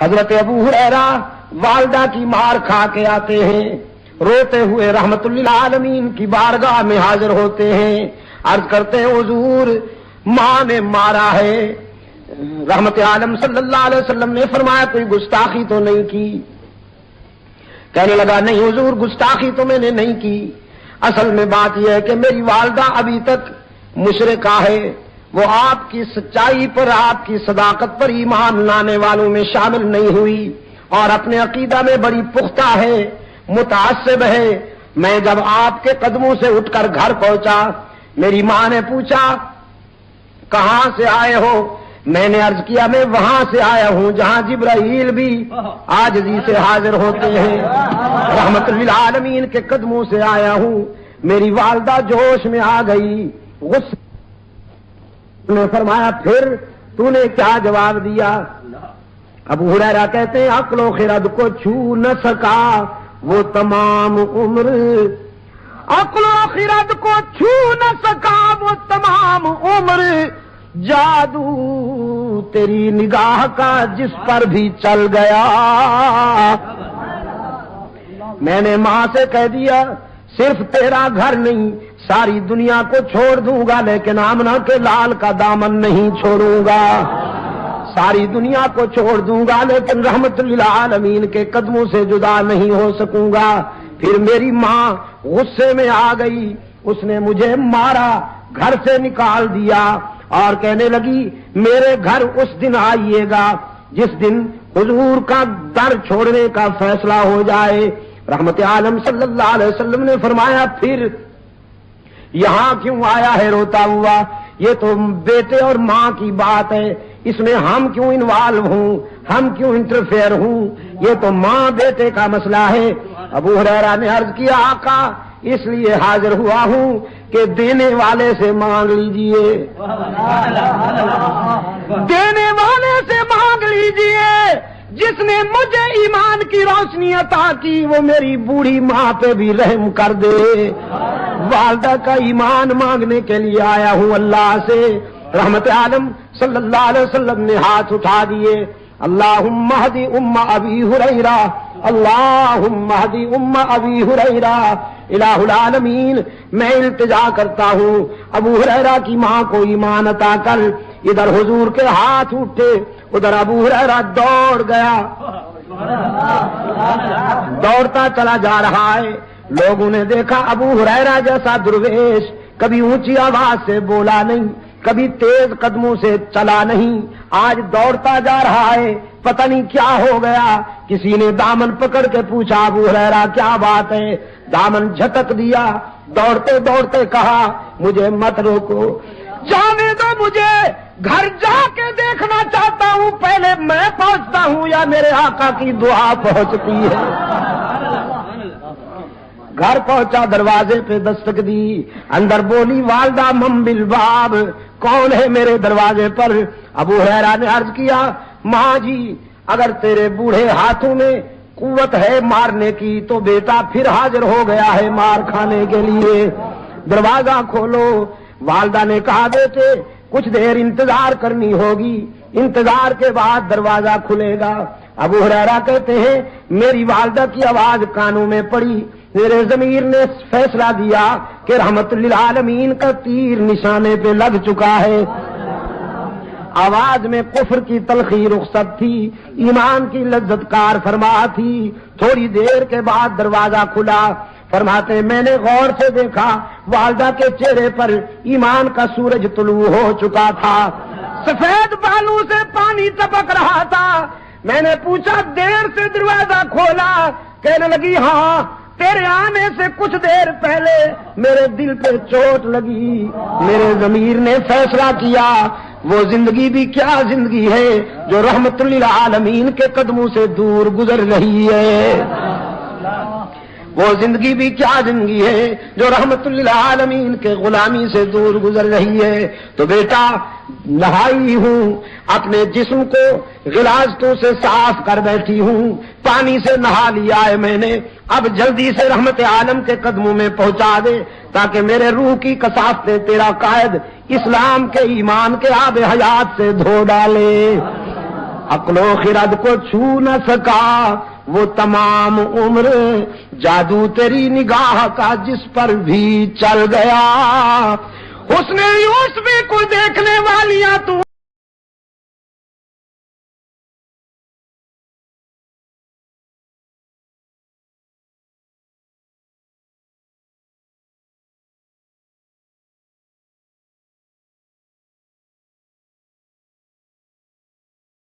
حضرت ابو ہریرہ والدہ کی مار کھا کے آتے ہیں، روتے ہوئے رحمت للعالمین کی بارگاہ میں حاضر ہوتے ہیں، عرض کرتے ہیں حضور ماں نے مارا ہے۔ رحمت عالم صلی اللہ علیہ وسلم نے فرمایا کوئی گستاخی تو نہیں کی؟ کہنے لگا نہیں حضور گستاخی تو میں نے نہیں کی، اصل میں بات یہ ہے کہ میری والدہ ابھی تک مشرکہ ہے، وہ آپ کی سچائی پر، آپ کی صداقت پر ایمان لانے والوں میں شامل نہیں ہوئی، اور اپنے عقیدہ میں بڑی پختہ ہے، متعصب ہے۔ میں جب آپ کے قدموں سے اٹھ کر گھر پہنچا، میری ماں نے پوچھا کہاں سے آئے ہو؟ میں نے عرض کیا میں وہاں سے آیا ہوں جہاں جبرائیل بھی عاجزی سے حاضر ہوتے ہیں، رحمت للعالمین کے قدموں سے آیا ہوں۔ میری والدہ جوش میں آ گئی، غصے نے فرمایا پھر تو نے کیا جواب دیا؟ ابو ہریرہ کہتے ہیں عقل و خرد کو چھو نہ سکا وہ تمام عمر، عقل و خرد کو چھو نہ سکا وہ تمام عمر، جادو تیری نگاہ کا جس پر بھی چل گیا۔ میں نے ماں سے کہہ دیا صرف تیرا گھر نہیں ساری دنیا کو چھوڑ دوں گا لیکن آمنہ کے لال کا دامن نہیں چھوڑوں گا، ساری دنیا کو چھوڑ دوں گا لیکن رحمت للعالمین کے قدموں سے جدا نہیں ہو سکوں گا۔ پھر میری ماں غصے میں آ گئی، اس نے مجھے مارا، گھر سے نکال دیا اور کہنے لگی میرے گھر اس دن آئیے گا جس دن حضور کا در چھوڑنے کا فیصلہ ہو جائے۔ رحمت عالم صلی اللہ علیہ وسلم نے فرمایا پھر یہاں کیوں آیا ہے روتا ہوا؟ یہ تو بیٹے اور ماں کی بات ہے، اس میں ہم کیوں انوالو ہوں، ہم کیوں انٹرفیئر ہوں؟ یہ تو ماں بیٹے کا مسئلہ ہے۔ ابو ہریرہ نے عرض کیا آقا اس لیے حاضر ہوا ہوں کہ دینے والے سے مانگ لیجئے، دینے والے سے مانگ لیجئے، جس نے مجھے ایمان کی روشنی عطا کی وہ میری بوڑھی ماں پہ بھی رحم کر دے۔ والدہ کا ایمان مانگنے کے لیے آیا ہوں اللہ سے۔ رحمت عالم صلی اللہ علیہ وسلم نے ہاتھ اٹھا دیے، اللہم اہدی ام ابی ہریرہ، اللہم اہدی ام ابی ہریرہ۔ الہ العالمین میں التجا کرتا ہوں ابو ہریرہ کی ماں کو ایمان عطا کر۔ ادھر حضور کے ہاتھ اٹھے، ادھر ابو ہریرہ دوڑ گیا، دوڑتا چلا جا رہا ہے۔ لوگوں نے دیکھا ابو ہریرہ جیسا درویش کبھی اونچی آواز سے بولا نہیں، کبھی تیز قدموں سے چلا نہیں، آج دوڑتا جا رہا ہے، پتہ نہیں کیا ہو گیا۔ کسی نے دامن پکڑ کے پوچھا ابو ہریرہ کیا بات ہے؟ دامن جھٹک دیا، دوڑتے دوڑتے کہا مجھے مت روکو، جانے دو، مجھے گھر جا کے دیکھنا چاہتا ہوں، پہلے میں پہنچتا ہوں یا میرے آقا کی دعا پہنچتی ہے۔ گھر پہنچا، دروازے پہ دستک دی، اندر بولی والدہ من بالباب، کون ہے میرے دروازے پر؟ ابو ہریرہ نے عرض کیا ماں جی اگر تیرے بوڑھے ہاتھوں میں قوت ہے مارنے کی تو بیٹا پھر حاضر ہو گیا ہے مار کھانے کے لیے، دروازہ کھولو۔ والدہ نے کہا بیٹے کچھ دیر انتظار کرنی ہوگی، انتظار کے بعد دروازہ کھلے گا۔ ابو ہریرہ کہتے ہیں میری والدہ کی آواز کانوں میں پڑی، میرے ضمیر نے فیصلہ دیا کہ رحمت للعالمین کا تیر نشانے پہ لگ چکا ہے۔ آواز میں کفر کی تلخی رخصت تھی، ایمان کی لذت کار فرما تھی۔ تھوڑی دیر کے بعد دروازہ کھلا، فرماتے میں نے غور سے دیکھا والدہ کے چہرے پر ایمان کا سورج طلوع ہو چکا تھا، سفید بالوں سے پانی ٹپک رہا تھا۔ میں نے پوچھا دیر سے دروازہ کھولا؟ کہنے لگی ہاں تیرے آنے سے کچھ دیر پہلے میرے دل پہ چوٹ لگی، میرے ضمیر نے فیصلہ کیا وہ زندگی بھی کیا زندگی ہے جو رحمت للعالمین کے قدموں سے دور گزر رہی ہے، وہ زندگی بھی کیا زندگی ہے جو رحمت للعالمین کے غلامی سے دور گزر رہی ہے۔ تو بیٹا نہائی ہوں، اپنے جسم کو غلاظتوں سے صاف کر بیٹھی ہوں، پانی سے نہا لیا ہے میں نے، اب جلدی سے رحمت عالم کے قدموں میں پہنچا دے تاکہ میرے روح کی کثافتیں تیرا قائد اسلام کے ایمان کے آب حیات سے دھو ڈالے۔ عقل و خرد کو چھو نہ سکا وہ تمام عمر جادو تیری نگاہ کا جس پر بھی چل گیا. حسن یوسف کو دیکھنے والیاں تو